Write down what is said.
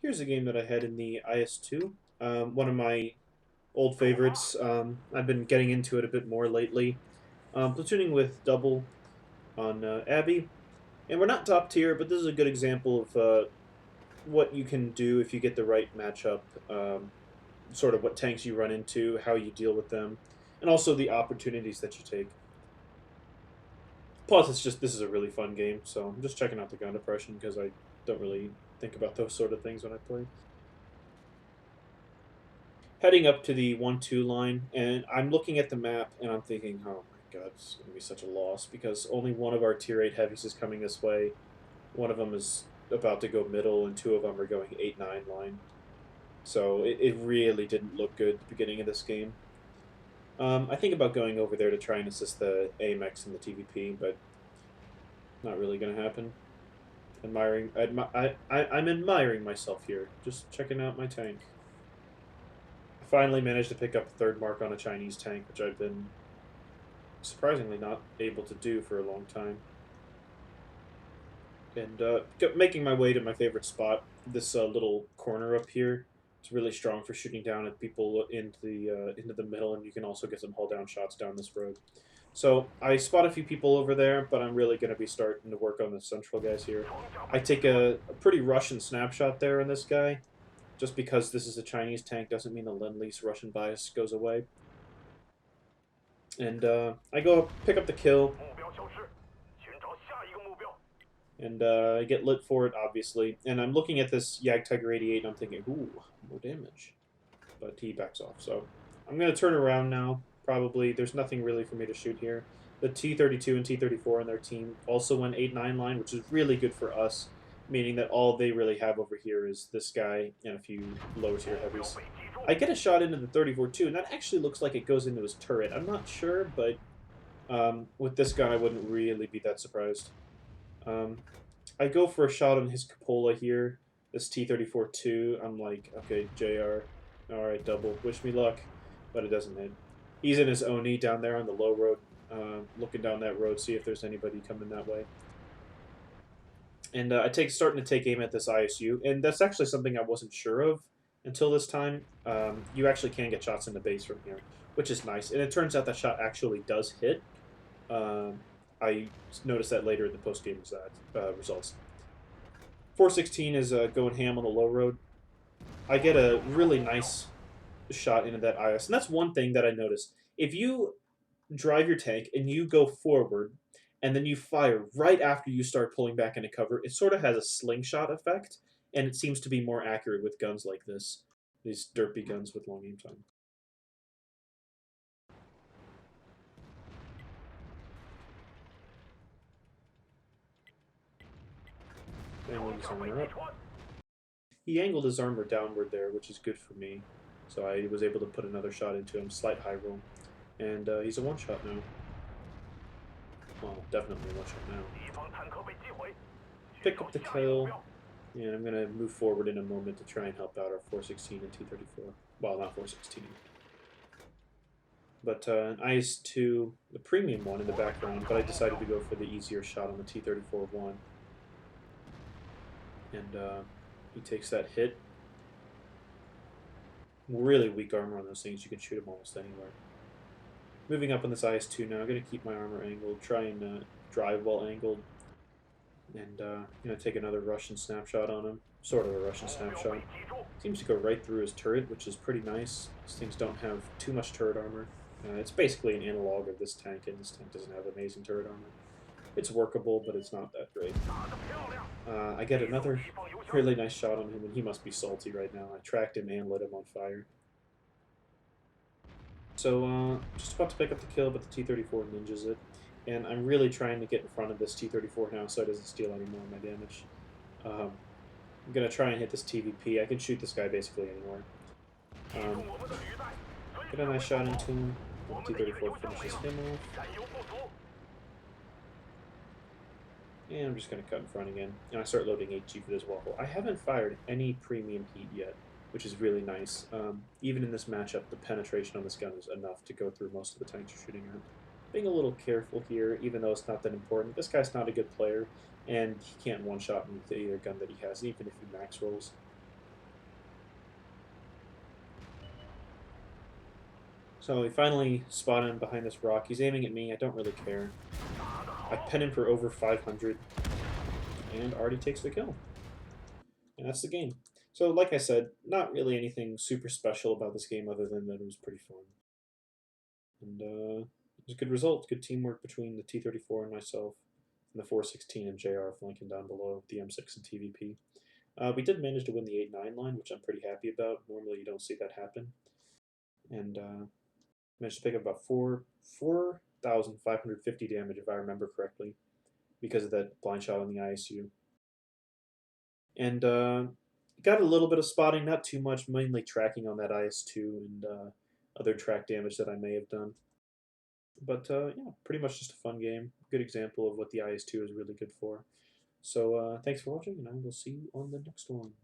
Here's a game that I had in the IS-2. One of my old favorites. I've been getting into it a bit more lately. Platooning with double on Abby. And we're not top tier, but this is a good example of what you can do if you get the right matchup. Sort of what tanks you run into, how you deal with them, and also the opportunities that you take. Plus, this is a really fun game, so I'm just checking out the gun depression because I don't really think about those sort of things when I play. Heading up to the 1-2 line, and I'm looking at the map and I'm thinking, oh my god, it's going to be such a loss because only one of our tier 8 heavies is coming this way. One of them is about to go middle, and two of them are going 8-9 line. So it really didn't look good at the beginning of this game. I think about going over there to try and assist the AMX and the TVP, but not really going to happen. I'm admiring myself here, just checking out my tank. I finally managed to pick up a third mark on a Chinese tank, which I've been surprisingly not able to do for a long time. And making my way to my favorite spot, this little corner up here. It's really strong for shooting down at people into the middle, and you can also get some hull down shots down this road. So I spot a few people over there, but I'm really going to be starting to work on the central guys here. I take a pretty Russian snapshot there on this guy. Just because this is a Chinese tank doesn't mean the Lend-Lease Russian bias goes away. And I go pick up the kill, and I get lit for it, obviously. And I'm looking at this Yag Tiger 88, and I'm thinking, ooh, more damage. But he backs off, so I'm going to turn around now, probably. There's nothing really for me to shoot here. The T-32 and T-34 on their team also went 8-9 line, which is really good for us, meaning that all they really have over here is this guy and a few lower tier heavies. I get a shot into the 34 too, and that actually looks like it goes into his turret. I'm not sure, but with this gun, I wouldn't really be that surprised. I go for a shot on his cupola here, this T-34 too. I'm like, okay, JR, all right, double, wish me luck, but it doesn't hit. He's in his Oni down there on the low road, looking down that road, see if there's anybody coming that way. And starting to take aim at this ISU, and that's actually something I wasn't sure of until this time. You actually can get shots in the base from here, which is nice, and it turns out that shot actually does hit. I noticed that later in the post-game results. 416 is going ham on the low road. I get a really nice shot into that IS, and that's one thing that I noticed. If you drive your tank and you go forward, and then you fire right after you start pulling back into cover, it sort of has a slingshot effect, and it seems to be more accurate with guns like this. These derpy guns with long aim time. He angled his armor downward there, which is good for me. So I was able to put another shot into him, slight high roll. And he's a one-shot now. Well, definitely a one-shot now. Pick up the kill, and I'm going to move forward in a moment to try and help out our 416 and T-34. Well, not 416. But an IS-2, the premium one in the background, but I decided to go for the easier shot on the T-34-1. And he takes that hit. Really weak armor on those things. You can shoot them almost anywhere. Moving up on this IS-2 now. I'm going to keep my armor angled, try and drive while angled. And going to take another Russian snapshot on him. Sort of a Russian snapshot. Seems to go right through his turret, which is pretty nice. These things don't have too much turret armor. It's basically an analog of this tank, and this tank doesn't have amazing turret armor. It's workable, but it's not that great. I get another really nice shot on him, and he must be salty right now. I tracked him and lit him on fire. So, just about to pick up the kill, but the T-34 ninjas it. And I'm really trying to get in front of this T-34 now so it doesn't steal any more of my damage. I'm going to try and hit this TVP. I can shoot this guy basically anywhere. Get a nice shot into him. T-34 finishes him off. And I'm just going to cut in front again. And I start loading HG for this waffle. I haven't fired any premium heat yet, which is really nice. Even in this matchup, the penetration on this gun is enough to go through most of the tanks you're shooting at. Being a little careful here, even though it's not that important. This guy's not a good player, and he can't one-shot me with either gun that he has, even if he max rolls. So we finally spot him behind this rock. He's aiming at me. I don't really care. I pen him for over 500 and already takes the kill. And that's the game. So, like I said, not really anything super special about this game other than that it was pretty fun. And it was a good result. Good teamwork between the T-34 and myself, and the 416 and JR flanking down below, the M6 and TVP. We did manage to win the 8-9 line, which I'm pretty happy about. Normally you don't see that happen. And managed to pick up about 4,550 damage, if I remember correctly, because of that blind shot on the IS-2. And got a little bit of spotting, not too much, mainly tracking on that IS-2 and other track damage that I may have done. But yeah, pretty much just a fun game. Good example of what the IS-2 is really good for. So thanks for watching, and I will see you on the next one.